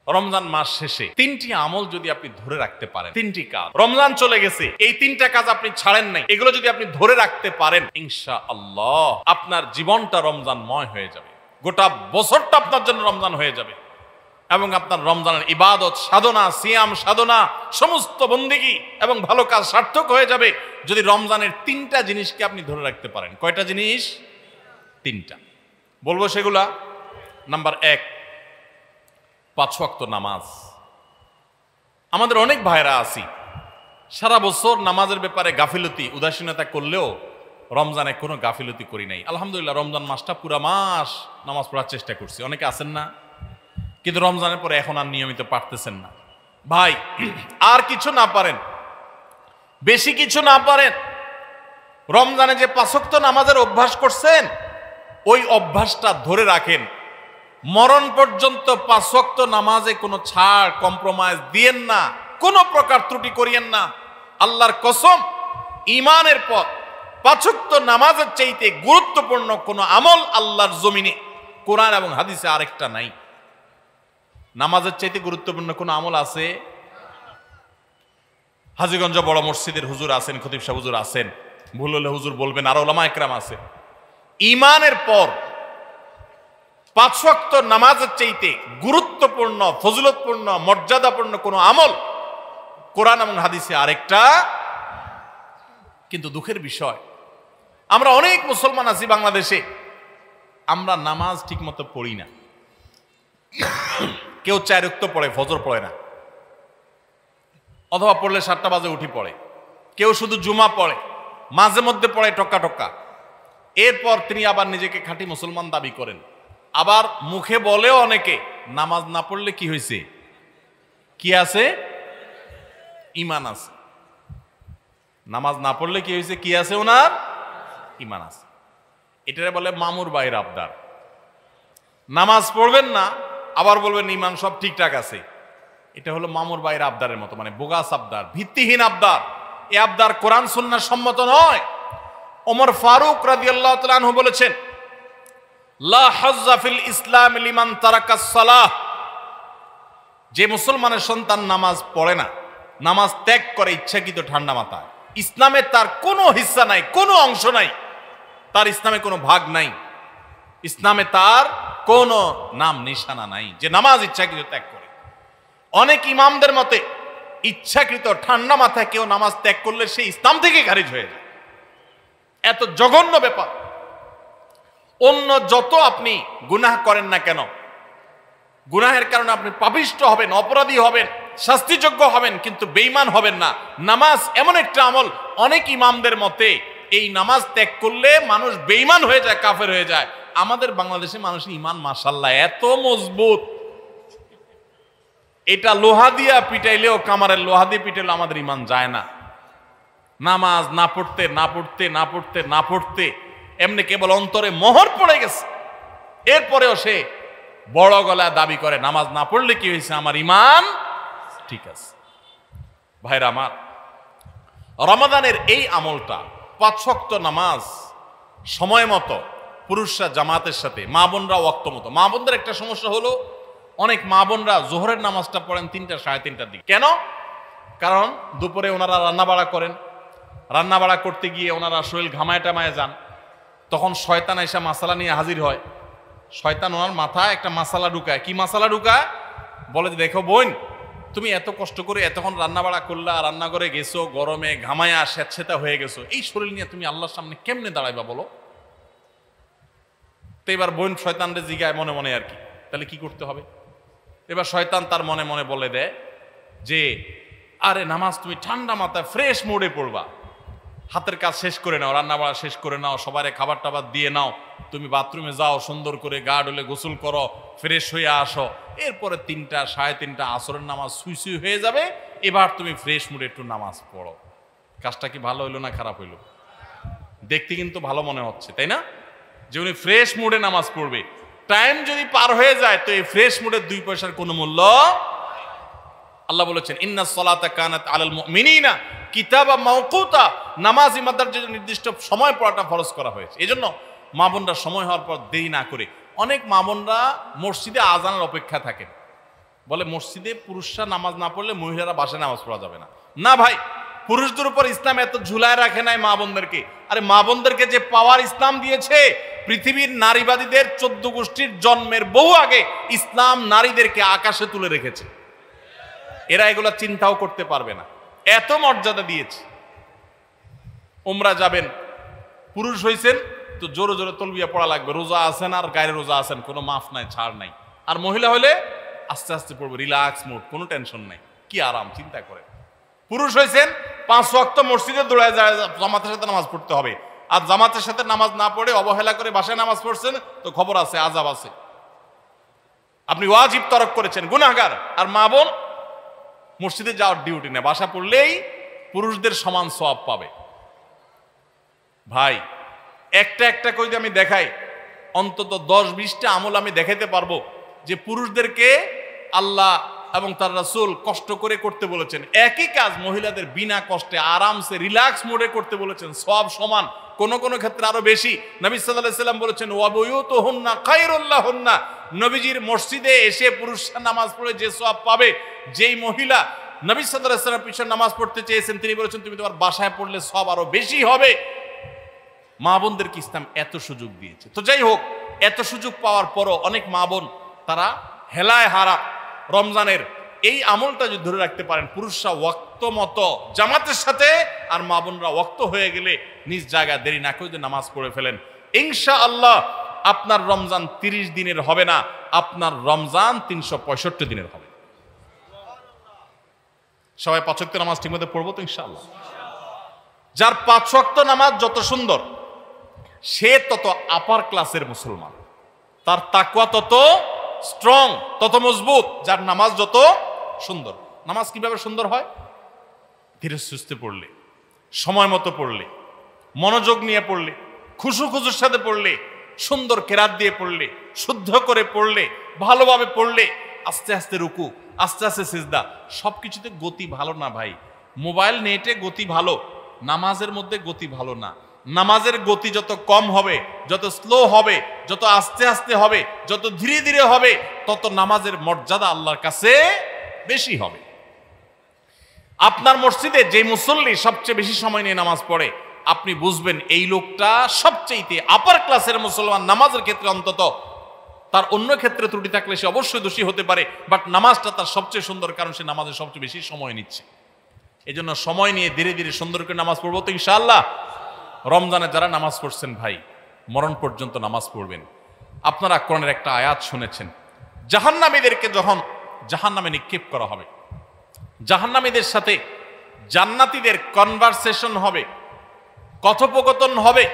রমজান মাস শেষে তিনটি আমল যদি আপনি ধরে রাখতে পারেন, তিনটি কাজ, রমজান চলে গেছে, এই তিনটা কাজ আপনি ছাড়েন নাই, এগুলো যদি আপনি ধরে রাখতে পারেন, ইনশাআল্লাহ আপনার জীবনটা রমজানময় হয়ে যাবে, গোটা বছরটা আপনার জন্য রমজান হয়ে যাবে এবং আপনার রমজানের ইবাদত সাধনা, সিয়াম সাধনা, সমস্ত বন্দেগী এবং ভালো কাজ সার্থক হয়ে যাবে যদি রমজানের তিনটা জিনিসকে আপনি ধরে রাখতে পারেন। কয়টা জিনিস? তিনটা বলবো সেগুলা। নাম্বার 1, 5 ওয়াক্ত নামাজ। আমাদের অনেক ভাইরা আছি সারা বছর নামাজের ব্যাপারে গাফিলতি উদাসীনতা করলেও রমজানে কোনো গাফিলতি করি নাই। আলহামদুলিল্লাহ রমজান মাসটা পুরা মাস নামাজ পড়ার চেষ্টা করছি। অনেকে আছেন না, কিন্তু রমজানের পরে এখন আর নিয়মিত পারতেছেন না। ভাই, আর কিছু না পারেন, বেশি কিছু না পারেন, রমজানে যে 5 ওয়াক্ত নামাজের অভ্যাস করছেন ওই অভ্যাসটা ধরে রাখেন। মরণ পর্যন্ত 5 ওয়াক্ত নামাজে কোনো ছাড় কম্প্রোমাইজ দিয়েন না, কোনো প্রকার ত্রুটি করিয়েন না। আল্লাহর কসম, ঈমানের পর 5 ওয়াক্ত নামাজের চাইতে গুরুত্বপূর্ণ কোনো আমল আল্লাহর জমিনে কোরআন এবং হাদিসে আরেকটা নাই। নামাজের চাইতে গুরুত্বপূর্ণ কোনো আমল আছে? হাজীগঞ্জ বড় মসজিদের হুজুর আছেন, খতিব সাহেব হুজুর আছেন, ভুল হলে হুজুর বলবেন, আর ওলামা একরাম আছে। ঈমানের পর 5 ওয়াক্ত নামাজের চাইতে গুরুত্বপূর্ণ, ফজিলতপূর্ণ, মর্যাদাপূর্ণ কোনো আমল কোরআন এবং হাদিসে আরেকটা। কিন্তু দুঃখের বিষয়, আমরা অনেক মুসলমান আছি বাংলাদেশে, আমরা নামাজ ঠিক মতো পড়ি না। কেউ 4 ওয়াক্ত পড়ে, ফজর পড়ে না, অথবা পড়লে 7টা বাজে উঠি পড়ে। কেউ শুধু জুমা পড়ে, মাঝে মধ্যে পড়ে টক্কা টক্কা। এরপর তিনি আবার নিজেকে খাঁটি মুসলমান দাবি করেন। আবার মুখে বলেও অনেকে, নামাজ না পড়লে কি হয়েছে? কি আছে? ঈমান আছে। নামাজ না পড়লে কি হয়েছে? কি আছে? ওনার ঈমান আছে। এটারে বলে মামুর বাইর আবদার। নামাজ পড়বেন না, আবার বলবেন ঈমান সব ঠিকঠাক আছে। এটা হলো মামুর বাইর আবদারের মতো, মানে বোগাস আবদার, ভিত্তিহীন আবদার। এই আবদার কোরআন সুন্নাহ সম্মত নয়। ওমর ফারুক রাদিয়াল্লাহু তাআলা আনহু বলেছেন, লা হাজ্জা ফিল ইসলাম লিমান তারাকাস সালাহ। যে মুসলমানের সন্তান নামাজ পড়ে না, নামাজ ত্যাগ করে ইচ্ছাকৃত ঠান্ডা মাথায়, ইসলামে তার কোনো হিস্সা নাই, কোনো অংশ নাই, তার ইসলামে কোনো ভাগ নাই, ইসলামে তার কোনো নাম নিশানা নাই যে নামাজ ইচ্ছাকৃত ত্যাগ করে। অনেক ইমামদের মতে ইচ্ছাকৃত ঠান্ডা মাথায় কেউ নামাজ ত্যাগ করলে সে ইসলাম থেকে খারিজ হয়ে যায়। এত জঘন্য ব্যাপার। অন্য যত আপনি গুনাহ করেন না কেন, গুনাহের কারণে আপনি পাপিষ্ঠ হবেন, অপরাধী হবেন, শাস্তিযোগ্য হবেন, কিন্তু বেঈমান হবেন না। নামাজ এমন একটা আমল, অনেক ইমামদের মতে এই নামাজ ত্যাগ করলে মানুষ বেঈমান হয়ে যায়, কাফের হয়ে যায়। আমাদের বাংলাদেশে মানুষের ঈমান মাশাআল্লাহ এত মজবুত, এটা লোহা দিয়া পিটাইলেও, কামারের লোহা দিয়ে পিটাইলেও আমাদের ঈমান যায় না। নামাজ না পড়তে না পড়তে না পড়তে না পড়তে এমনি কেবল অন্তরে মোহর পড়ে গেছে, এরপরেও সে বড় গলায় দাবি করে নামাজ না পড়লে কি হয়েছে, আমার ঈমান ঠিক আছে। ভাইরা আমার, রমাদানের এই আমলটা 5 ওয়াক্ত নামাজ সময় মতো পুরুষরা জামাতের সাথে, মা বোনরা ওয়াক্ত মতো। মা বোনদের একটা সমস্যা হলো, অনেক মা বোনরা জোহরের নামাজটা পড়েন 3টা, 3:30টার দিকে। কেন? কারণ দুপুরে ওনারা রান্না বাড়া করেন, রান্না বাড়া করতে গিয়ে ওনারা শরীর ঘামায় টামায় যান, তখন শয়তান এসে মাসালা নিয়ে হাজির হয়। শয়তান ওনার মাথায় একটা মাসালা ঢুকায়। কি মাসালা ঢুকায়? বলে যে, দেখো বোন, তুমি এত কষ্ট করে এতক্ষণ রান্না বাড়া করলা, রান্নাঘরে গেছো, গরমে ঘামায়া স্যাঁতসেঁতা হয়ে গেছো, এই শরীর নিয়ে তুমি আল্লাহর সামনে কেমনে দাঁড়াইবা বলো? তো এবার বোন শয়তানরে জিগায় মনে মনে আর কি, তাহলে কি করতে হবে? এবার শয়তান তার মনে মনে বলে দেয় যে, আরে নামাজ তুমি ঠান্ডা মাথায় ফ্রেশ মোডে পড়বা, হাতের কাজ শেষ করে নাও, রান্না বাড়া শেষ করে নাও, সবারে খাবার টাবার দিয়ে নাও, তুমি বাথরুমে যাও, সুন্দর করে গা ডলে গোসল করো, ফ্রেশ হয়ে আসো, এরপরে 3টা, 3:30 আসরের নামাজ সুই সুই হয়ে যাবে, এবার তুমি ফ্রেশ মুডে একটু নামাজ পড়ো। কাজটা কি ভালো হইলো না খারাপ হইলো? দেখতে কিন্তু ভালো মনে হচ্ছে, তাই না? যে উনি ফ্রেশ মুডে নামাজ পড়বে। টাইম যদি পার হয়ে যায় তো এই ফ্রেশ মুডের 2 পয়সার কোনো মূল্য। আল্লাহ বলেছেন, ইন্নাস সালাতা কানাত আলাল মুমিনিনা কিতাবা মাওকুতা। নামাজ ইমানদার জন্য নির্দিষ্ট সময় পড়াটা ফরজ করা হয়েছে। এজন্য মা বোনরা সময় হওয়ার পর দেরি না করে, অনেক মা বোনরা মসজিদে আজানের অপেক্ষা থাকেন, বলে মসজিদে পুরুষরা নামাজ না পড়লে মহিলারা বাসায় নামাজ পড়া যাবে না। না ভাই, পুরুষদের উপর ইসলাম এত ঝুলায় রাখে নাই মা বোনদেরকে। আরে মা বোনদেরকে যে পাওয়ার ইসলাম দিয়েছে, পৃথিবীর নারীবাদীদের 14 গোষ্ঠীর জন্মের বহু আগে ইসলাম নারীদেরকে আকাশে তুলে রেখেছে। এরা এগুলো চিন্তাও করতে পারবে না, এত মর্যাদা দিয়েছে। উমরা যাবেন, পুরুষ হয়েছেন তো জোরে জোরে তলবিয়া পড়া লাগবে, রোজা আছেন আর গায়ের রোজা আছেন, কোনো মাফ নাই, ছাড় নাই। আর মহিলা হলে আস্তে আস্তে পড়বে, রিল্যাক্স মুড, কোনো টেনশন নাই, কি আরাম, চিন্তা করে। পুরুষ হয়েছেন 5 ওয়াক্ত মসজিদে দৌড়ায় যায়, জামাতের সাথে নামাজ পড়তে হবে। আর জামাতের সাথে নামাজ না পড়ে অবহেলা করে বাসায় নামাজ পড়ছেন তো খবর আছে, আযাব আছে, আপনি ওয়াজিব তরক করেছেন, গুনাহগার। আর মা বোন মসজিদে যাওয়ার ডিউটি নেই, বাসা পড়লেই পুরুষদের সমান সওয়াব পাবে। ভাই একটা একটা করে আমি দেখাই, অন্তত 10-20টা আমল আমি দেখাতে পারবো যে পুরুষদেরকে আল্লাহ এবং তার রাসূল কষ্ট করে করতে বলেছেন। একই কাজ মহিলাদের বিনা কষ্টে আরামসে রিল্যাক্স মোডে করতে বলেছেন, সওয়াব সমান, কোন কোন ক্ষেত্রে আরো বেশি। নবী সাল্লাল্লাহু আলাইহি সাল্লাম বলেছেন ওয়া বুয়ুতুহুন্না খায়রুল লাহুন্না, নবীজির মসজিদে এসে পুরুষরা নামাজ পড়ে যে সওয়াব পাবে, যেই মহিলা নবী সাল্লাল্লাহু আলাইহি সাল্লামের পিছনে নামাজ পড়তে চেয়েছেন তিনি বলেছেন তুমি তোমার বাসায় পড়লে সওয়াব আরো বেশি হবে। মা বোনদেরকে ইসলাম এত সুযোগ দিয়েছে। তো যাই হোক, এত সুযোগ পাওয়ার পরও অনেক মা বোন তারা হেলায় হারা রমজানের এই আমলটা যদি ধরে রাখতে পারেন, পুরুষরা ওয়াক্ত মতো জামাতের সাথে আর মা বোনরা ওয়াক্ত হয়ে গেলে নিজ জায়গায় দেরি না করে নামাজ পড়ে ফেলেন, ইনশাআল্লাহ আপনার রমজান 30 দিনের হবে না, আপনার রমজান 365 দিনের হবে। সবাই 5 ওয়াক্ত নামাজ ঠিকমতো পড়বো তো ইনশাআল্লাহ। যার 5 ওয়াক্ত নামাজ যত সুন্দর, সে তত আপার ক্লাসের মুসলমান, তার তাকওয়া তত স্ট্রং, তত মজবুত। যার নামাজ যত সুন্দর। নামাজ কিভাবে সুন্দর হয়? ধীরে সুস্থে পড়লে, সময় মতো পড়লে, মনোযোগ নিয়ে পড়লে, খুশুর সাথে পড়লে, সুন্দর কেরাত দিয়ে পড়লে, শুদ্ধ করে পড়লে, ভালোভাবে পড়লে, আস্তে আস্তে রুকু, আস্তে আস্তে সিজদা, সবকিছুতে গতি ভালো না ভাই। মোবাইল নেটে গতি ভালো, নামাজের মধ্যে গতি ভালো না। নামাজের গতি যত কম হবে, যত স্লো হবে, যত আস্তে আস্তে হবে, যত ধীরে ধীরে হবে, তত নামাজের মর্যাদা আল্লাহর কাছে বেশি হবে। আপনার মসজিদে যে মুসল্লি সবচেয়ে বেশি সময় নিয়ে নামাজ পড়ে, আপনি বুঝবেন এই লোকটা সবচেয়ে আপার ক্লাসের মুসলমান নামাজের ক্ষেত্রে। অন্তত তার অন্য ক্ষেত্রে ত্রুটি থাকলে সে অবশ্যই দোষী হতে পারে, বাট নামাজটা তার সবচেয়ে সুন্দর, কারণ সে নামাজের সবচেয়ে বেশি সময় নিচ্ছে। এই জন্য সময় নিয়ে ধীরে ধীরে সুন্দর করে নামাজ পড়বো তো ইনশাআল্লাহ। রমজানে যারা নামাজ পড়ছেন ভাই, মরণ পর্যন্ত নামাজ পড়বেন। আপনারা কোরআনের একটা আয়াত শুনেছেন, জাহান্নামীদেরকে যখন জাহান্নামে নিক্ষেপ করা হবে, জাহান্নামীদের সাথে জান্নাতীদের কনভারসেশন হবে, কথোপকথন হবে।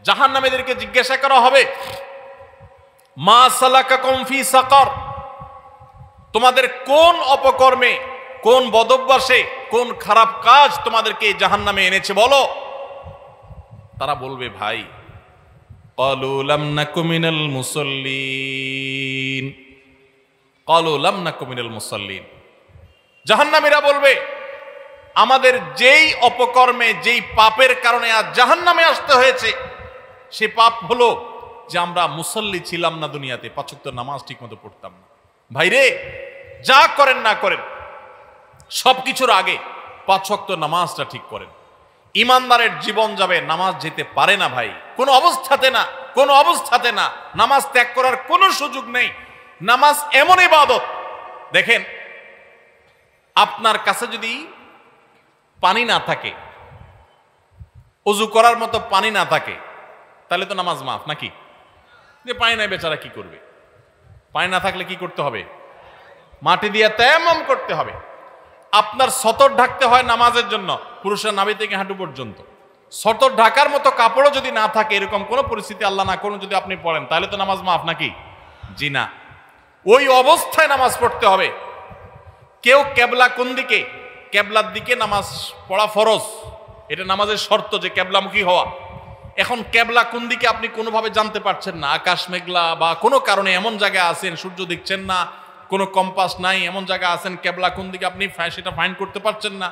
জাহান্নামীদেরকে জিজ্ঞাসা করা হবে মা সালাকাকুম ফি সাকার, তোমাদের কোন অপকর্মে, কোন বদভ্যাসে, কোন খারাপ কাজ তোমাদেরকে জাহান্নামে এনেছে বলো। তারা বলবে ভাই ক্বালু লাম নাকু মিনাল মুসাল্লিন, ক্বালু লাম নাকু মিনাল মুসাল্লিন। জাহান্নামীরা বলবে আমাদের যেই অপকর্মে, যেই পাপের কারণে আজ জাহান্নামে আসতে হয়েছে, সে পাপ হলো যে আমরা মুসল্লি ছিলাম না দুনিয়াতে, 5 ওয়াক্ত নামাজ ঠিক মতো পড়তাম না। ভাইরে, যা করেন না করেন সবকিছুর আগে 5 ওয়াক্ত নামাজটা ঠিক করেন। ইমানদারের জীবন যাবে, নামাজ যেতে পারে না ভাই, কোনো অবস্থাতে না, কোনো অবস্থাতে না। নামাজ ত্যাগ করার কোনো সুযোগ নেই। নামাজ এমন ইবাদত, দেখেন আপনার কাছে যদি পানি না থাকে, ওযু করার মতো পানি না থাকে, তাহলে তো নামাজ মাফ নাকি? যে পানি নাই বেচারা কি করবে? পানি না থাকলে কি করতে হবে? মাটি দিয়ে তায়াম্মুম করতে হবে। আপনার সতর ঢাকতে হয় নামাজের জন্য, পুরুষের নাভি থেকে হাঁটু পর্যন্ত। সতর ঢাকার মতো কাপড়ও যদি না থাকে, এরকম কোনো পরিস্থিতি আল্লাহ না করুন যদি আপনি পড়েন, তাহলে তো নামাজ মাফ নাকি? জি না, ওই অবস্থায় নামাজ পড়তে হবে। কেউ কেবলা কোন দিকে, কেবলার দিকে নামাজ পড়া ফরজ, এটা নামাজের শর্ত যে কেবলামুখী হওয়া। এখন কেবলা কোন দিকে আপনি কোনোভাবে জানতে পারছেন না, আকাশ মেঘলা বা কোনো কারণে এমন জায়গায় আছেন সূর্য দেখছেন না, কোনো কম্পাস নাই, এমন জায়গায় আছেন কেবলা কোন দিকে আপনি সেটা ফাইন্ড করতে পারছেন না।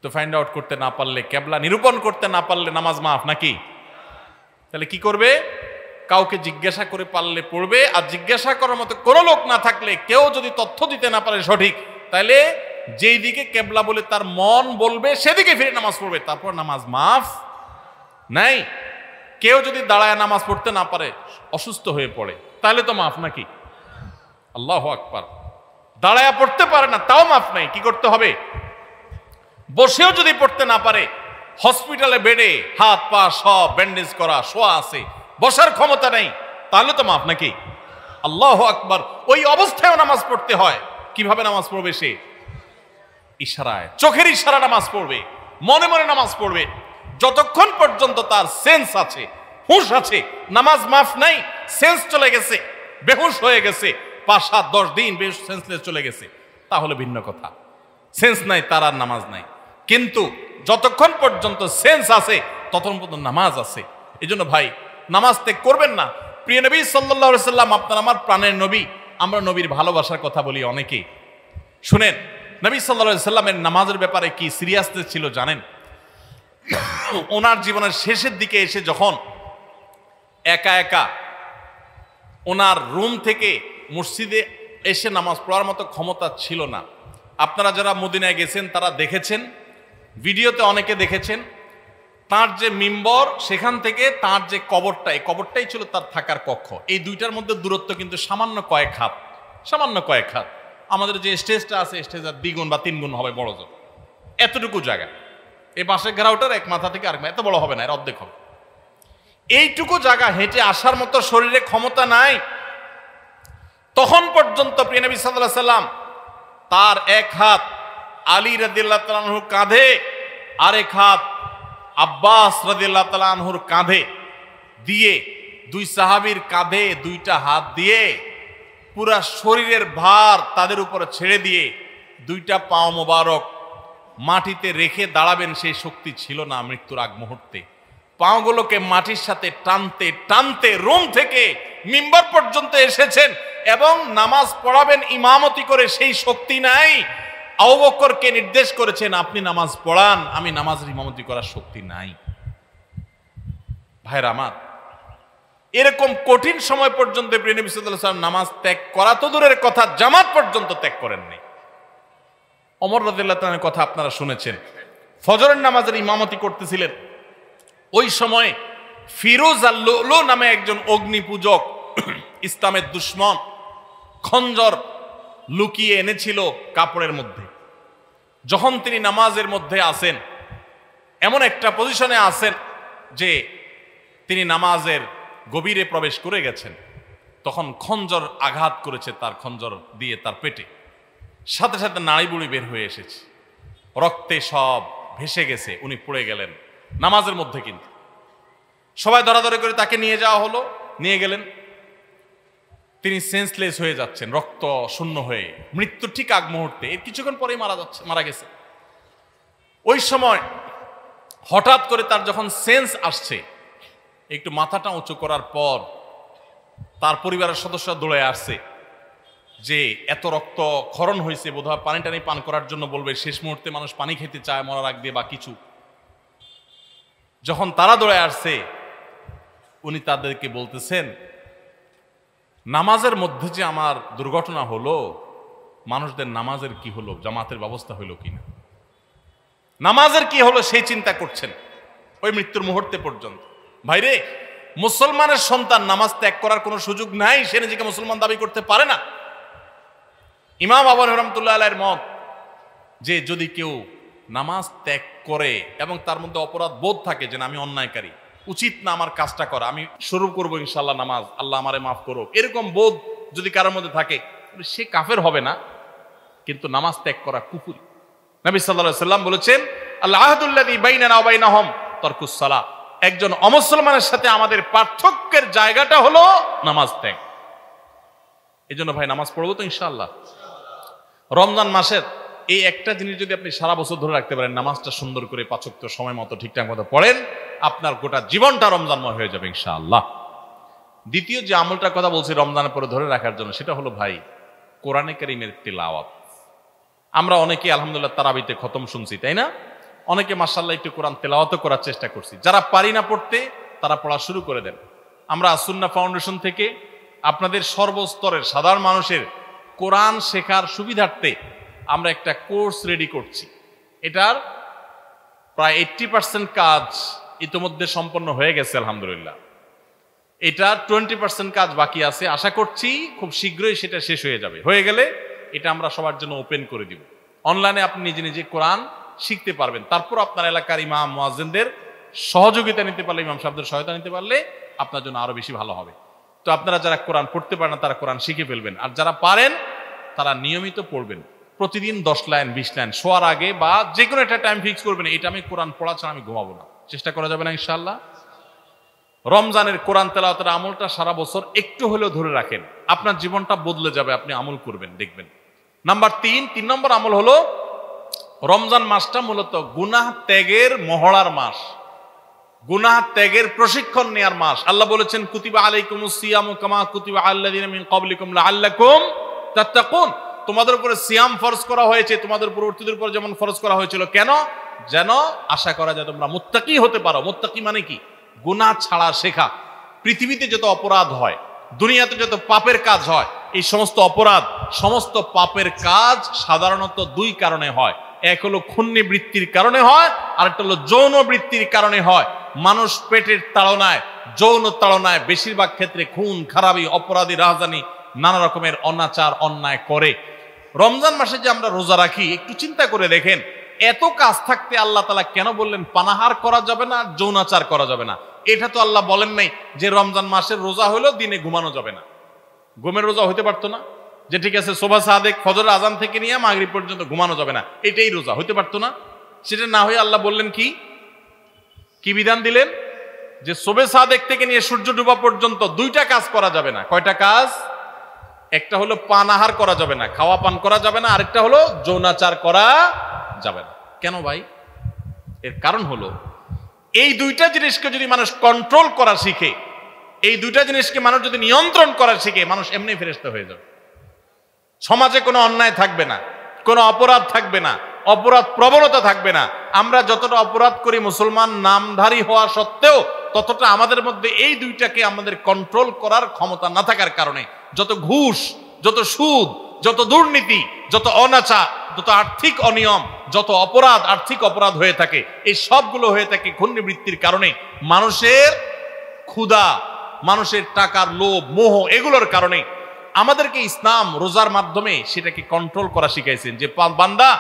তো ফাইন্ড আউট করতে না পারলে, কেবলা নিরূপণ করতে না পারলে নামাজ মাফ নাকি? তাহলে কি করবে? কাউকে জিজ্ঞাসা করে পারলে পড়বে, আর জিজ্ঞাসা করার মতো কোনো লোক না থাকলে, কেউ যদি তথ্য দিতে না পারে সঠিক, তাহলে যেই দিকে কেবলা বলে তার মন বলবে সেদিকে ফিরে নামাজ পড়বে, তারপর নামাজ মাফ নাই। কেউ যদি দাঁড়ায় নামাজ পড়তে না পারে, অসুস্থ হয়ে পড়ে, তাহলে তো মাফ নাকি? আল্লাহু আকবার। দাঁড়ায় পড়তে পারে না, তাও মাফ নাই। কি করতে হবে? বসেও যদি পড়তে না পারে, হসপিটালে বেডে হাত পা সব ব্যান্ডেজ করা, শোয়া আছে, বসার ক্ষমতা নেই, তাহলে তো মাফ নাকি? আল্লাহু আকবার। ওই অবস্থায়ও নামাজ পড়তে হয়। কিভাবে নামাজ পড়বে সে? ইশারায়, চোখের ইশারা নামাজ পড়বে, মনে মনে নামাজ পড়বে। যতক্ষণ পর্যন্ত তার সেন্স আছে, হুঁশ আছে, নামাজ মাফ নাই। সেন্স চলে গেছে, বেহুশ হয়ে গেছে, 5, 7, 10 দিন বেহুশ সেন্সলেস চলে গেছে, তাহলে ভিন্ন কথা। সেন্স নাই, তার আর নামাজ নাই। কিন্তু যতক্ষণ পর্যন্ত সেন্স আছে, ততক্ষণ পর্যন্ত নামাজ আছে। এই জন্য ভাই, নামাজ ত্যাগ করবেন না। প্রিয় নবী সাল্লাল্লাহু আলাইহি সাল্লাম আপনার আমার প্রাণের নবী। আমরা নবীর ভালোবাসার কথা বলি অনেকেই। শুনেন, নবী সাল্লাল্লাহু আলাইহি সাল্লামের নামাজের ব্যাপারে কি সিরিয়াসনেস ছিল জানেন? ওনার জীবনের শেষের দিকে এসে যখন একা একা ওনার রুম থেকে মসজিদে এসে নামাজ পড়ার মতো ক্ষমতা ছিল না। আপনারা যারা মদিনায় গেছেন তারা দেখেছেন, ভিডিওতে অনেকে দেখেছেন, তার যে মিম্বর, সেখান থেকে তার যে কবরটা, এই কবরটাই ছিল তার থাকার কক্ষ। এই দুইটার মধ্যে দূরত্ব কিন্তু সামান্য কয়েক হাত, সামান্য কয়েক হাত। আমাদের যে স্টেজটা আছে, স্টেজের 2 গুণ বা 3 গুণ হবে বড় জোর, এতটুকু জায়গা। এই পাশের ঘেরাওটার এক মাথা থেকে আরেক মাথা, এত বড় হবে না, এর অর্ধেক হবে। এইটুকু জায়গা হেঁটে আসার মতো শরীরে ক্ষমতা নাই। তখন পর্যন্ত প্রিয় নবী সাল্লাল্লাহু আলাইহি সাল্লাম তার এক হাত আলী রাদিয়াল্লাহু তাআলা আনহুর কাঁধে, আরেক হাত আব্বাস রাদিয়াল্লাহু তাআলা আনহুর কাঁধে দিয়ে, 2 সাহাবীর কাঁধে 2টা হাত দিয়ে পুরা শরীরের ভার তাদের উপরে ছেড়ে দিয়ে 2টা পা মোবারক মাটিতে রেখে দাঁড়াবেন, সেই শক্তি ছিল না মৃত্যুর আগ মুহূর্তে। পাগুলোকে মাটির সাথে টানতে টানতে রুম থেকে মিম্বার পর্যন্ত এসেছেন এবং নামাজ পড়াবেন ইমামতি করে, সেই শক্তি নাই। আবু বকরকে নির্দেশ করেছেন, আপনি নামাজ পড়ান, আমি নামাজের ইমামতি করার শক্তি নাই। ভাইরা আমার, এরকম কঠিন সময় পর্যন্ত প্রিয় নবী সাল্লাল্লাহু আলাইহি ওয়াসাল্লাম নামাজ ত্যাগ করা তো দূরের কথা, জামাত পর্যন্ত ত্যাগ করেননি। ওমর রাদিয়াল্লাহু তাআলার কথা আপনারা শুনেছেন, ফজরের নামাজের ইমামতি করতেছিলেন। ওই সময় ফিরোজ আল-লুলু নামে একজন অগ্নি পূজক, ইসলামের দুশমন, খঞ্জর লুকিয়ে এনেছিল কাপড়ের মধ্যে। যখন তিনি নামাজের মধ্যে আসেন, এমন একটা পজিশনে আসেন যে তিনি নামাজের গভীরে প্রবেশ করে গেছেন, তখন খঞ্জর আঘাত করেছে তার খঞ্জর দিয়ে তার পেটে। সাথে সাথে নাড়িবুড়ি বের হয়ে এসেছে, রক্তে সব ভেসে গেছে, উনি পড়ে গেলেন নামাজের মধ্যে। কিন্তু সবাই ধরাধরি করে তাকে নিয়ে যাওয়া হলো, নিয়ে গেলেন। তিনি সেন্সলেস হয়ে যাচ্ছেন, রক্ত শূন্য হয়ে, মৃত্যু ঠিক আগ মুহূর্তে, এর কিছুক্ষণ পরেই মারা গেছে। ওই সময় হঠাৎ করে তার যখন সেন্স আসছে, একটু মাথাটা উঁচু করার পর তার পরিবারের সদস্যরা দৌড়ে আসছে যে এত রক্ত ক্ষরণ হয়েছে, বোধহয় পানি টানি পান করার জন্য বলবে, শেষ মুহূর্তে মানুষ পানি খেতে চায় মরার আগ দিয়ে বা কিছু। যখন তারা দৌড়ে আসছে, উনি তাদেরকে বলতেছেন, নামাজের মধ্যে যে আমার দুর্ঘটনা হলো, মানুষদের নামাজের কি হলো, জামাতের ব্যবস্থা হইল কিনা, নামাজের কি হলো সেই চিন্তা করছেন ওই মৃত্যুর মুহূর্তে পর্যন্ত। ভাইরে, মুসলমানের সন্তান নামাজ ত্যাগ করার কোনো সুযোগ নাই, সে নিজেকে মুসলমান দাবি করতে পারে না। ইমাম আবু হানিফা রাহমাতুল্লাহ আলাইহির মত যে যদি কেউ নামাজ ত্যাগ করে এবং তার মধ্যে অপরাধ বোধ থাকে যে আমি অন্যায়কারী, উচিত না আমার কাজটা করা, আমি শুরু করবো ইনশাআল্লাহ নামাজ, আল্লাহ আমারে মাফ করুক, এরকম বোধ যদি কারোর মধ্যে থাকে, সে কাফের হবে না, কিন্তু নামাজ ত্যাগ করা কুফর। নবী সাল্লাল্লাহু আলাইহি ওয়াসাল্লাম বলেছেন, আল আহদুল্লাযী বাইনানা ওয়া বাইনাহুম তারকুস সালাহ, একজন অমুসলমানের সাথে আমাদের পার্থক্যের জায়গাটা হলো নামাজ ত্যাগ। এজন্য ভাই নামাজ পড়বো তো ইনশাআল্লাহ। রমজান মাসের এই একটা জিনিস যদি আপনি সারা বছর ধরে রাখতে পারেন, নামাজটা সুন্দর করে 5 ওয়াক্ত সময় মতো ঠিকঠাক মতো পড়েন, আপনার গোটা জীবনটা রমজানময় হয়ে যাবে ইনশাআল্লাহ। দ্বিতীয় যে আমলটার কথা বলছি রমজানের পরে ধরে রাখার জন্য, সেটা হলো ভাই কোরআনে কারীমের তিলাওয়াত। আমরা অনেকে আলহামদুলিল্লাহ তারাবিতে খতম শুনছি, তাই না? অনেকে মাশাআল্লাহ একটু কোরআন তেলাওয়াতও করার চেষ্টা করছি। যারা পারি না পড়তে, তারা পড়া শুরু করে দেন। আমরা আসুন্নাহ ফাউন্ডেশন থেকে আপনাদের সর্বস্তরের সাধারণ মানুষের কোরআন শেখার সুবিধার্থে আমরা একটা কোর্স রেডি করছি। এটার প্রায় 80% কাজ ইতিমধ্যে সম্পন্ন হয়ে গেছে আলহামদুলিল্লাহ। এটা 20% কাজ বাকি আছে। আশা করছি খুব শীঘ্রই সেটা শেষ হয়ে যাবে। হয়ে গেলে এটা আমরা সবার জন্য ওপেন করে দিব। অনলাইনে আপনি নিজে নিজে কোরআন শিখতে পারবেন। তারপর আপনার এলাকার ইমাম মুয়াজ্জিনদের সহযোগিতা নিতে পারলে, ইমাম সাহেবদের সহায়তা নিতে পারলে আপনার জন্য আরো বেশি ভালো হবে। তো আপনারা যারা কোরআন পড়তে পারেন না তারা কোরআন শিখে ফেলবেন, আর যারা পারেন তারা নিয়মিত পড়বেন। প্রতিদিন 10 লাইন 20 লাইন শোয়ার আগে বা যে কোনো একটা টাইম ফিক্স করবেন, এটা আমি কোরআন পড়া ছাড়া আমি ঘুমাবো না। চেষ্টা করা যাবে না ইনশাআল্লাহ? রমজানের কোরআন তেলাওয়াতের আমলটা সারা বছর একটু হলেও ধরে রাখেন, আপনার জীবনটা বদলে যাবে। আপনি আমল করবেন, দেখবেন। নাম্বার 3 নম্বর আমল হলো, রমজান মাসটা মূলত গুনাহ ত্যাগের মহড়ার মাস, গুনাহ ত্যাগের প্রশিক্ষণ নেয়ার মাস। আল্লাহ বলেছেন, কুতিবা আলাইকুমুস সিয়ামু কামা কুতিবা আল্লাযিনা মিন ক্বাবলিকুম লাআল্লাকুম তাত্তাকুন। তোমাদের উপরে সিয়াম ফরজ করা হয়েছে, তোমাদের পূর্ববর্তীদের উপর যেমন ফরজ করা হয়েছিল। কেন? যেন আশা করা যায় তোমরা মুত্তাকি হতে পারো। মুত্তাকি মানে কি? গুনাহ ছাড়া শেখা। পৃথিবীতে যত অপরাধ হয়, দুনিয়াতে যত পাপের কাজ হয়, এই সমস্ত অপরাধ, সমস্ত পাপের কাজ সাধারণত 2 কারণে হয়। এক হলো খুন্নি বৃত্তির কারণে হয়, আরেকটা হলো যৌন বৃত্তির কারণে হয়। মানুষ পেটের তাড়নায়, যৌন তাড়নায় বেশিরভাগ ক্ষেত্রে খুন খারাপি, অপরাধী, রাজধানী, নানা রকমের অনাচার অন্যায় করে। রমজান মাসে যে আমরা রোজা রাখি, একটু চিন্তা করে দেখেন, এত কাজ থাকতে আল্লাহ তাআলা কেন বললেন পানাহার করা যাবে না, যৌনাচার করা যাবে না? এটা তো আল্লাহ বলেন নাই যে রমজান মাসের রোজা হলো দিনে ঘুমানো যাবে না। ঘুমের রোজা হতে পারতো না? যে ঠিক আছে সুবহ সাদেক ফজরের আজান থেকে নিয়ে মাগরিব পর্যন্ত ঘুমানো যাবে না, এটাই রোজা হতে পারতো না? সেটা না হয়ে আল্লাহ বললেন কি বিধান দিলেন? যে সুবহ সাদেক থেকে নিয়ে সূর্য ডোবা পর্যন্ত 2টা কাজ করা যাবে না। কয়টা কাজ? একটা হলো পানাহার করা যাবে না, খাওয়া পান করা যাবে না, আরেকটা হলো যৌনাচার করা যাবে না। কেন ভাই? এর কারণ হলো, এই 2টা জিনিসকে যদি মানুষ কন্ট্রোল করা শিখে, এই 2টা জিনিসকে মানুষ যদি নিয়ন্ত্রণ করা শিখে, মানুষ এমনি ফেরেশতা হয়ে যাবে। সমাজে কোনো অন্যায় থাকবে না, কোনো অপরাধ থাকবে না, অপরাধ প্রবণতা থাকবে না। আমরা যতটা অপরাধ করি মুসলমান নামধারী হওয়া সত্ত্বেও, ততটা আমাদের মধ্যে এই 2টাকে আমাদের কন্ট্রোল করার ক্ষমতা না থাকার কারণে যত ঘুষ, যত সুদ, যত দুর্নীতি, যত অনাচার, যত আর্থিক অনিয়ম, যত অপরাধ, আর্থিক অপরাধ হয়ে থাকে, এই সবগুলো হয়ে থাকে ঘূর্ণিবৃত্তির কারণে। মানুষের ক্ষুধা, মানুষের টাকার লোভ, মোহ, এগুলোর কারণে। আমাদেরকে ইসলাম রোজার মাধ্যমে সেটাকে কন্ট্রোল করা শিখাইছেন। যে বান্দা,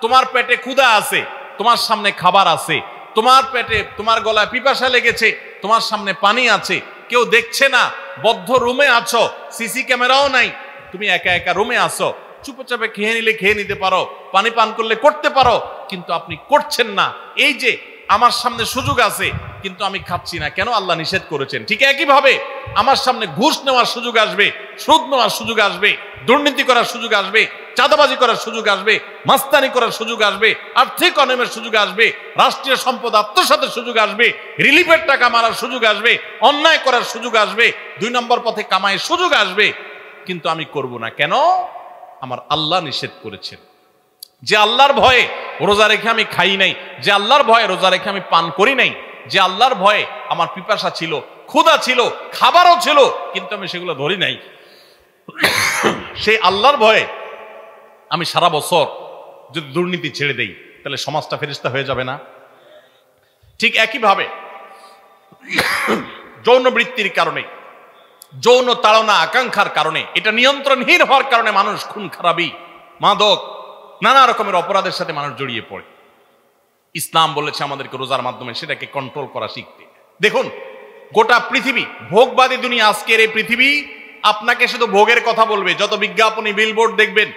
তোমার পেটে ক্ষুধা আছে, তোমার সামনে খাবার আছে, তোমার পেটে, তোমার গলায় পিপাসা লেগেছে, তোমার সামনে পানি আছে, কেউ দেখছে না, বদ্ধ রুমে আছো, সিসি ক্যামেরাও নাই, তুমি একা একা রুমে আছো, চুপচাপে খেয়ে নিলে খেয়ে নিতে পারো, পানি পান করলে করতে পারো, কিন্তু আপনি করছেন না। এই যে আমার সামনে সুযোগ আছে কিন্তু আমি খাচ্ছি না, কেন? আল্লাহ নিষেধ করেছেন। ঠিক একইভাবে আমার সামনে ঘুষ নেওয়ার সুযোগ আসবে, সুদ নেওয়ার সুযোগ আসবে, দুর্নীতি করার সুযোগ আসবে, চাঁদাবাজি করার সুযোগ আসবে, মাস্তানি করার সুযোগ আসবে, আর্থিক অনিয়মের সুযোগ আসবে, রাষ্ট্রীয় সম্পদ আত্মসাতের সুযোগ আসবে, রিলিফের টাকা মারার সুযোগ আসবে, অন্যায় করার সুযোগ আসবে, 2 নম্বর পথে কামাইয়ের সুযোগ আসবে, কিন্তু আমি করব না। কেন? আমার আল্লাহ নিষেধ করেছেন। যে আল্লাহর ভয়ে রোজা রেখে আমি খাই নাই, যে আল্লাহর ভয়ে রোজা রেখে আমি পান করি নাই, যে আল্লাহর ভয়ে আমার পিপাসা ছিল, ক্ষুধা ছিল, খাবারও ছিল, কিন্তু আমি সেগুলো ধরি নাই, সেই আল্লাহর ভয়ে আমি সারা বছর যদি দুর্নীতি ছেড়ে দেই, তাহলে সমাজটা ফেরেশতা হয়ে যাবে না? ঠিক একইভাবে যৌন বৃত্তির কারণে, যৌন তাড়না আকাঙ্ক্ষার কারণে, এটা নিয়ন্ত্রণহীন হওয়ার কারণে মানুষ খুন খারাপি, মাদক, নানা রকমের অপরাধের সাথে মানুষ জড়িয়ে পড়ে। ইসলাম বলেছে আমাদেরকে রোজার মাধ্যমে সেটাকে কন্ট্রোল করা শিখতে। দেখুন, গোটা পৃথিবী ভোগবাদী দুনিয়া। আজকের এই পৃথিবী আপনাকে শুধু ভোগের কথা বলবে। যত বিজ্ঞাপনী বিলবোর্ড দেখবেন,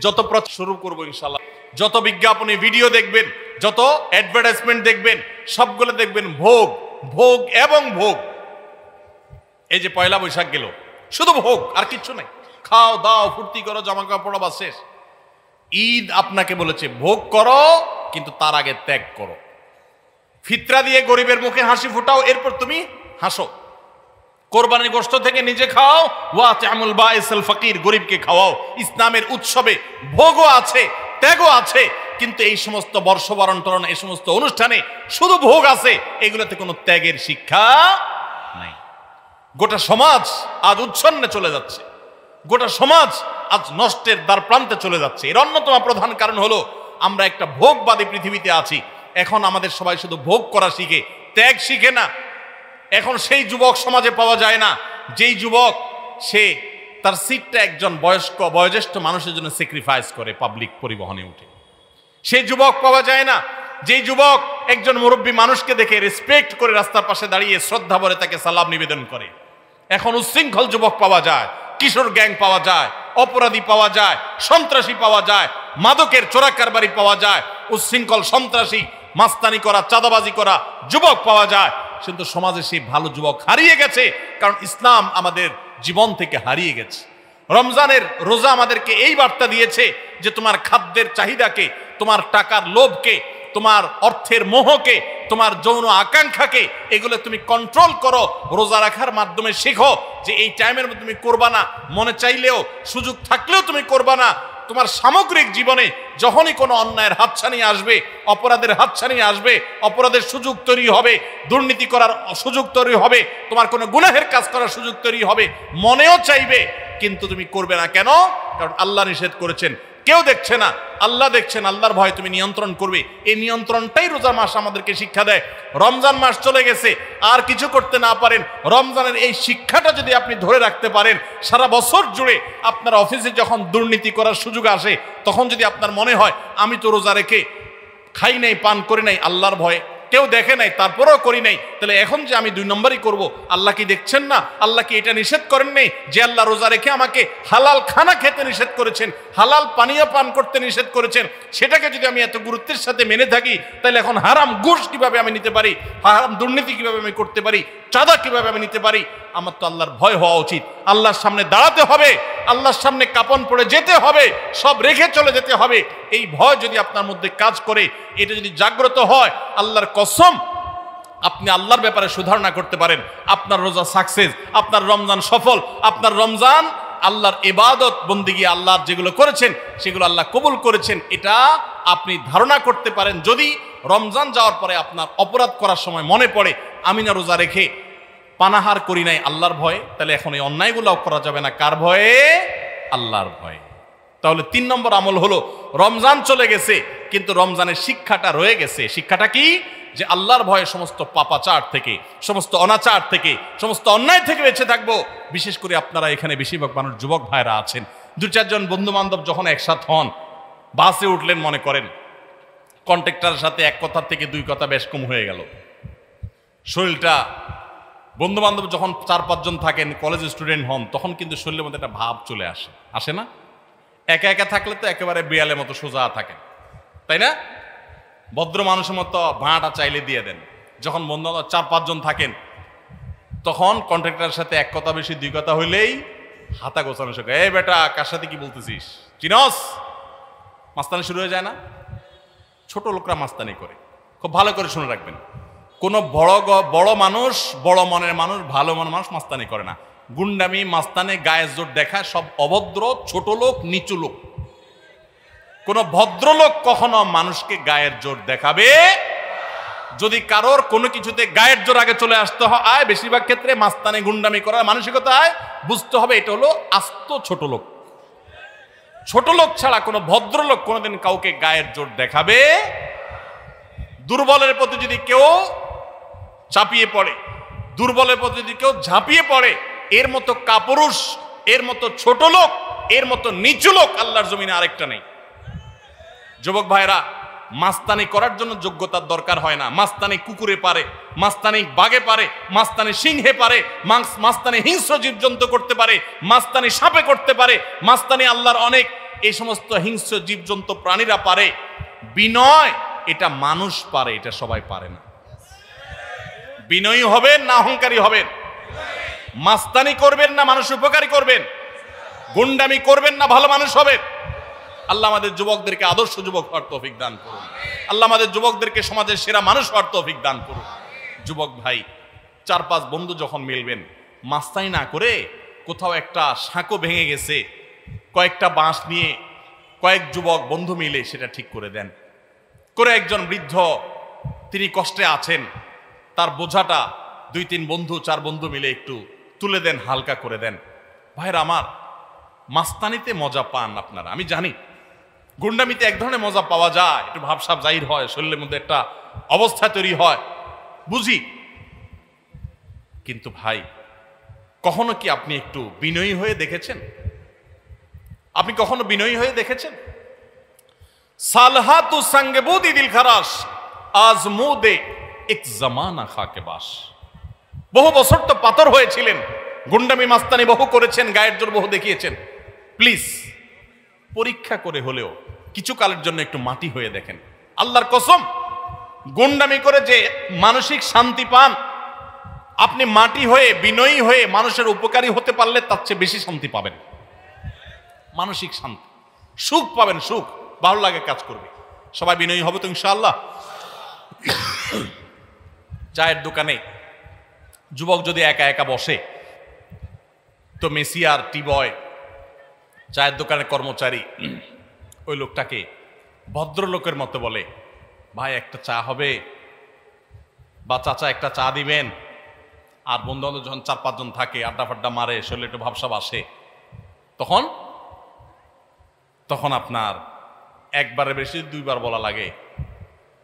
যত শুরু করবো ইনশাআল্লাহ, যত বিজ্ঞাপনী ভিডিও দেখবেন, যত অ্যাডভার্টাইজমেন্ট দেখবেন, সবগুলো দেখবেন ভোগ, ভোগ এবং ভোগ। এই যে পয়লা বৈশাখ গেল, শুধু ভোগ আর কিচ্ছু নাই। খাও দাও, ফুর্তি করো, জামা কাপড় পরো, বাস শেষ। ঈদ আপনাকে বলেছে ভোগ করো, কিন্তু তার আগে ত্যাগ করো। ফিতরা দিয়ে গরিবের মুখে হাসি ফুটাও, এরপর তুমি হাসো। কোরবানির গোশত থেকে নিজে খাও, ওয়া তা'মুল বাইসাল ফকির, গরিবকে খাওয়াও। ইসলামের উৎসবে ভোগও আছে, ত্যাগও আছে, কিন্তু এই সমস্ত বর্ষবরণ টরণ, এই সমস্ত অনুষ্ঠানে শুধু ভোগ আছে, এগুলোতে কোনো ত্যাগের শিক্ষা নাই। গোটা সমাজ আজ উচ্ছন্নে চলে যাচ্ছে, গোটা সমাজ আজ নষ্টের দ্বার প্রান্তে চলে যাচ্ছে। এর অন্যতম প্রধান কারণ হলো আমরা একটা ভোগবাদী পৃথিবীতে আছি। এখন আমাদের সবাই শুধু ভোগ করা শিখে, ত্যাগ শিখে না। এখন সেই যুবক সমাজে পাওয়া যায় না যেই যুবক সে তার সিটটা একজন বয়োজ্যেষ্ঠ মানুষের জন্য স্যাক্রিফাইস করে পাবলিক পরিবহনে উঠে। সেই যুবক পাওয়া যায় না যেই যুবক একজন মুরব্বী মানুষকে দেখে রেসপেক্ট করে রাস্তার পাশে দাঁড়িয়ে শ্রদ্ধা ভরে তাকে সালাম নিবেদন করে। এখন উচ্ছৃঙ্খল যুবক পাওয়া যায়, কিশোর গ্যাং পাওয়া যায়, অপরাধী পাওয়া যায়, সন্ত্রাসী পাওয়া যায়, মাদকের চোরা কারবারি পাওয়া যায়, উচ্ছৃঙ্খল সন্ত্রাসী মাস্তানি করা, চাঁদাবাজি করা যুবক পাওয়া যায়। কিন্তু সমাজে সেই ভালো যুবক হারিয়ে গেছে, কারণ ইসলাম আমাদের জীবন থেকে হারিয়ে গেছে। রমজানের রোজা আমাদেরকে এই বার্তা দিয়েছে যে তোমার খাদ্যের চাহিদাকে, তোমার টাকার লোভকে, তোমার অর্থের মোহকে, তোমার যৌন আকাঙ্ক্ষাকে, এগুলো তুমি কন্ট্রোল করো। রোজা রাখার মাধ্যমে শেখো যে এই টাইমের মধ্যে তুমি করবা না, মনে চাইলেও সুযোগ থাকলেও তুমি করবা না। তোমার সামগ্রিক জীবনে যখনই কোনো অন্যায়ের হাতছানি আসবে, অপরাধের হাতছানি আসবে, অপরাধের সুযোগ তৈরি হবে, দুর্নীতি করার সুযোগ তৈরি হবে, তোমার কোনো গুনাহের কাজ করার সুযোগ তৈরি হবে, মনেও চাইবে, কিন্তু তুমি করবে না। কেন? কারণ আল্লাহ নিষেধ করেছেন। কেউ দেখছে না, আল্লাহ দেখছেন। আল্লাহর ভয় তুমি নিয়ন্ত্রণ করবে। এই নিয়ন্ত্রণটাই রোজা মাস আমাদেরকে শিক্ষা দেয়। রমজান মাস চলে গেছে, আর কিছু করতে না পারেন, রমজানের এই শিক্ষাটা যদি আপনি ধরে রাখতে পারেন, সারা বছর জুড়ে আপনার অফিসে যখন দুর্নীতি করার সুযোগ আসে, তখন যদি আপনার মনে হয় আমি তো রোজা রেখে খাই নাই, পান করি নাই, আল্লাহর ভয়ে কেউ দেখে নাই, তারপরেও করি নাই, তাহলে এখন যে আমি 2 নম্বরই করব, আল্লাহ কি দেখছেন না? আল্লাহ কি এটা নিষেধ করেন নেই যে আল্লাহ রোজা রেখে আমাকে হালাল খানা খেতে নিষেধ করেছেন, হালাল পানীয় পান করতে নিষেধ করেছেন? সেটাকে যদি আমি এত গুরুত্বের সাথে মেনে থাকি, তাহলে এখন হারাম ঘুষ কিভাবে আমি নিতে পারি, হারাম দুর্নীতি কিভাবে আমি করতে পারি, চাঁদা কিভাবে আমি নিতে পারি? আমার তো আল্লাহর ভয় হওয়া উচিত। আল্লাহর সামনে দাঁড়াতে হবে, আল্লাহর সামনে কাপন পড়ে যেতে হবে, সব রেখে চলে যেতে হবে। এই ভয় যদি আপনার মধ্যে কাজ করে, এটা যদি জাগ্রত হয়, আল্লাহর কসম আপনি আল্লাহর ব্যাপারে সুধারণা করতে পারেন, আপনার রোজা সাকসেস, আপনার রমজান সফল, আপনার রমজান আল্লাহর ইবাদত বন্দেগী, আল্লাহর যেগুলো করেছেন সেগুলো আল্লাহ কবুল করেছেন, এটা আপনি ধারণা করতে পারেন। যদি রমজান যাওয়ার পরে আপনার অপরাধ করার সময় মনে পড়ে আমি না রোজা রেখে পানাহার করি নাই আল্লাহর ভয়ে, তাহলে এখন এই অন্যায়গুলো করা যাবে না। কার ভয়ে? আল্লাহর ভয়ে। তাহলে 3 নম্বর আমল হলো, রমজান চলে গেছে কিন্তু রমজানের শিক্ষাটা রয়ে গেছে। শিক্ষাটা কি? যে আল্লাহর ভয়ে সমস্ত পাপাচার থেকে, সমস্ত অনাচার থেকে, সমস্ত অন্যায় থেকে বেঁচে থাকবো। বিশেষ করে আপনারা এখানে বেশিরভাগ মানুষ যুবক ভাইরা আছেন, 2-4 জন বন্ধু বান্ধব যখন একসাথে হন, বাসে উঠলেন, মনে করেন কন্ট্রাক্টরের সাথে 1 কথা থেকে 2 কথা বেশ কম হয়ে গেল, শরীরটা, বন্ধু বান্ধব যখন 4-5 জন থাকেন, কলেজ স্টুডেন্ট হন, তখন কিন্তু শরীরের মধ্যে একটা ভাব চলে আসে, আসে না? একা একা থাকলে তো একেবারে বিড়ালের মতো সোজা থাকেন, তাই না? ভদ্র মানুষের মতো ভাড়াটা চাইলে দিয়ে দেন। যখন বন্ধু 4-5 জন থাকেন, তখন কন্ট্রাক্টরের সাথে 1 কথা বেশি 2 কথা হইলেই হাতা গোছানো শেখে, এই বেটা কার সাথে কি বলতেছিস, চিনস? মাস্তানি শুরু হয়ে যায় না? ছোট লোকরা মাস্তানি করে, খুব ভালো করে শুনে রাখবেন। কোনো বড় মানুষ, বড় মনের মানুষ, ভালো মনের মানুষ মাস্তানি করে না। গুন্ডামি, মাস্তানি, গায়ের জোর দেখা সব অভদ্র, ছোট লোক, নিচু লোক। কোন ভদ্রলোক কখনো মানুষকে গায়ের জোর দেখাবে? যদি কারোর কোনো কিছুতে গায়ের জোর আগে চলে আসতে হয়, বেশিরভাগ ক্ষেত্রে মাস্তানি, গুন্ডামি করার মানসিকতায়, বুঝতে হবে এটা হলো আস্ত ছোট লোক। ছোট লোক ছাড়া কোনো ভদ্রলোক কোনোদিন কাউকে গায়ের জোর দেখাবে। দুর্বলের প্রতি যদি কেউ চাপিয়ে পড়ে, দুর্বলের প্রতি যদি কেউ ঝাঁপিয়ে পড়ে, এর মতো কাপুরুষ, এর মতো ছোট লোক, এর মতো নিচু লোক আল্লাহর জমিনে আরেকটা নেই। যুবক ভাইরা, মাস্তানি করার জন্য যোগ্যতার দরকার হয় না। মাস্তানি কুকুরে পারে, মাস্তানি বাঘে পারে, মাস্তানি সিংহে পারে, মাস্তানি হিংস্র জীবজন্তু করতে পারে, মাস্তানি সাপে করতে পারে, মাস্তানি আল্লাহর অনেক এই সমস্ত হিংস্র জীবজন্তু প্রাণীরা পারে। বিনয় এটা মানুষ পারে, এটা সবাই পারে না। বিনয়ী হবেন না অহংকারী হবেন? মাস্তানি করবেন না মানুষ উপকারী করবেন? গুন্ডামি করবেন না ভালো মানুষ হবেন? আল্লাহ আমাদের যুবকদেরকে আদর্শ যুবক হওয়ার তৌফিক দান করুন। আল্লাহ আমাদের যুবকদেরকে সমাজের সেরা মানুষ হওয়ার তৌফিক দান করুন। যুবক ভাই, 4-5 বন্ধু যখন মিলবেন, মাস্তানি না করে কোথাও একটা সাঁকো ভেঙে গেছে, কয়েকটা বাঁশ নিয়ে কয়েক যুবক বন্ধু মিলে সেটা ঠিক করে দেন। করে একজন বৃদ্ধ, তিনি কষ্টে আছেন, তার বোঝাটা 2-3 বন্ধু 4 বন্ধু মিলে একটু তুলে দেন, হালকা করে দেন। ভাইরা আমার, মাস্তানিতে মজা পান আপনারা, আমি জানি। গুন্ডামিতে এক ধরনের মজা পাওয়া যায়, একটু ভাবসাব জাহির হয়, শরীরের মধ্যে একটা অবস্থা তৈরি হয়, বুঝি। কিন্তু ভাই, কখনো কি আপনি একটু বিনয়ী হয়ে দেখেছেন? আপনি কখনো বিনয়ী হয়ে দেখেছেন? সালহাতু সাঙ্গেবুদি দিল খারাস আজমুদে এক জামানা খাকে বাস। বহু বছর তো পাথর হয়েছিলেন, গুন্ডামি মাস্তানি বহু করেছেন, গায়ের জোর বহু দেখিয়েছেন। প্লিজ পরীক্ষা করে হলেও কিছু কালের জন্য একটু মাটি হয়ে দেখেন। আল্লাহর কসম, গুন্ডামি করে যে মানসিক শান্তি পান, আপনি মাটি হয়ে বিনয়ী হয়ে মানুষের উপকারী হতে পারলে তার চেয়ে বেশি শান্তি পাবেন। মানসিক শান্তি, সুখ পাবেন, সুখ, ভালো লাগে, কাজ করবে। সবাই বিনয়ী হবে তো ইনশাআল্লাহ। চায়ের দোকানে যুবক যদি একা একা বসে, তো মেসিয়ার, টি বয়, চায়ের দোকানের কর্মচারী ওই লোকটাকে ভদ্রলোকের মতো বলে, ভাই একটা চা হবে, বা চাচা একটা চা দিবেন। আর বন্ধু বান্ধব যখন 4-5 জন থাকে, আড্ডা ফাড্ডা মারে, শরীরে একটু ভাবসাব আসে, তখন আপনার একবারে বেশি 2বার বলা লাগে,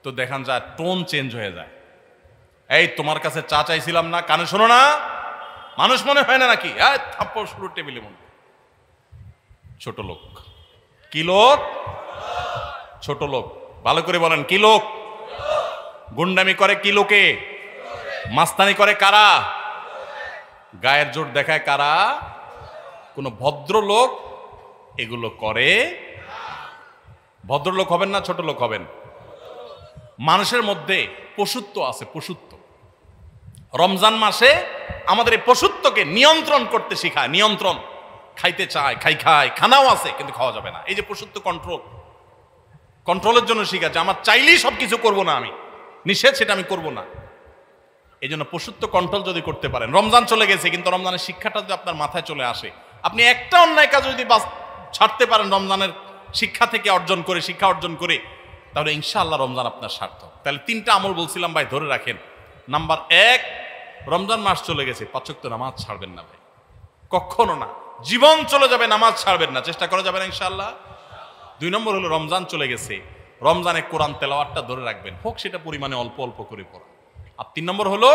তো দেখান যায় টোন চেঞ্জ হয়ে যায়। এই তোমার কাছে চা চাইছিলাম না, কানে শোনো না, মানুষ মনে হয় না নাকি? থাপ্পড় শুরু টেবিলে মনে। ছোট লোক। কি লোক? ছোট লোক। ভালো করে বলেন, কি লোক? গুন্ডামি করে কি লোকে? মাস্তানি করে কারা? গায়ের জোর দেখায় কারা? কোন ভদ্রলোক এগুলো করে? ভদ্রলোক হবেন না ছোট লোক হবেন? মানুষের মধ্যে পশুত্ব আছে, পশুত্ব। রমজান মাসে আমাদের এই পশুত্বকে নিয়ন্ত্রণ করতে শেখায়। নিয়ন্ত্রণ, খাইতে চায়, খাই, খানাও আছে কিন্তু খাওয়া যাবে না। এই যে পশুত্ব, কন্ট্রোলের জন্য শিখাচ্ছে। আমার চাইলেই সবকিছু করব না, আমি নিষেধ সেটা আমি করব না। এই জন্য পশুত্ব কন্ট্রোল যদি করতে পারেন, রমজান চলে গেছে কিন্তু রমজানের শিক্ষাটা যদি আপনার মাথায় চলে আসে, আপনি একটা অন্যায় কাজ যদি ছাড়তে পারেন রমজানের শিক্ষা থেকে শিক্ষা অর্জন করে, তাহলে ইনশাআল্লাহ রমজান আপনার সার্থক। তাহলে 3টা আমল বলছিলাম ভাই, ধরে রাখেন। নাম্বার 1, রমজান মাস চলে গেছে, 5 ওয়াক্ত নামাজ ছাড়বেন না ভাই, কখনো না। জীবন চলে যাবে, নামাজ ছাড়বেন না, চেষ্টা করা যাবে না ইনশাআল্লাহ। 2 নম্বর হলো, রমজান চলে গেছে, রমজানে কোরআন তেলাওয়াতটা ধরে রাখবেন, হোক সেটা পরিমাণে অল্প অল্প করে পড়া। আর 3 নম্বর হলো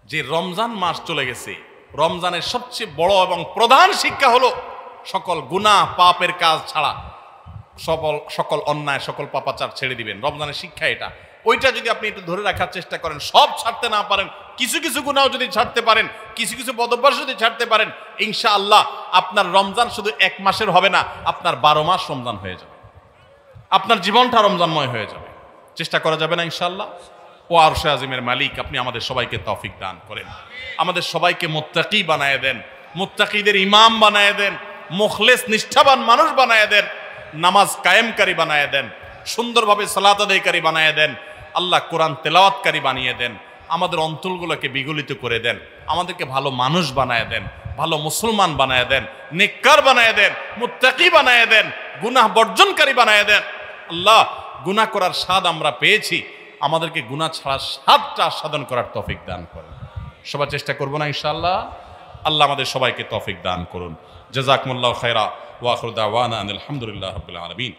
যে রমজান মাস চলে গেছে, রমজানের সবচেয়ে বড় এবং প্রধান শিক্ষা হলো সকল গুনাহ পাপের কাজ ছাড়া, সকল অন্যায়, সকল পাপাচার ছেড়ে দিবেন। রমজানের শিক্ষা এটা। ওইটা যদি আপনি একটু ধরে রাখার চেষ্টা করেন, সব ছাড়তে না পারেন, কিছু কিছু গুনাহ যদি ছাড়তে পারেন, কিছু কিছু বদভ্যাস যদি ছাড়তে পারেন, ইনশাআল্লাহ আপনার রমজান শুধু 1 মাসের হবে না, আপনার 12 মাস রমজান হয়ে যাবে, আপনার জীবনটা রমজানময় হয়ে যাবে। চেষ্টা করা যাবে না ইনশাআল্লাহ। ও আরশে আজিমের মালিক, আপনি আমাদের সবাইকে তৌফিক দান করেন, আমাদের সবাইকে মুত্তাকি বানায় দেন, মুত্তাকিদের ইমাম বানায় দেন, মুখলেস নিষ্ঠাবান মানুষ বানায় দেন, নামাজ কায়েমকারী বানায় দেন, সুন্দরভাবে সালাত আদায়কারী বানায় দেন, আল্লাহ কোরআন তেলাওয়াতকারী বানিয়ে দেন, আমাদের অন্তরগুলোকে বিগলিত করে দেন, আমাদেরকে ভালো মানুষ বানায় দেন, ভালো মুসলমান বানায় দেন, নেককার বানায় দেন, মুত্তাকি বানায় দেন, গুনাহ বর্জনকারী বানায় দেন। আল্লাহ, গুনাহ করার স্বাদ আমরা পেয়েছি, আমাদেরকে গুনাহ ছাড়ার স্বাদটা আস্বাদন করার তৌফিক দান করুন। সবাই চেষ্টা করবো না ইনশাআল্লাহ? আল্লাহ আমাদের সবাইকে তৌফিক দান করুন। জাযাকুমুল্লাহু খায়রা ওয়া আখিরু দাওয়ানা আলহামদুলিল্লাহি রাব্বিল আলামিন।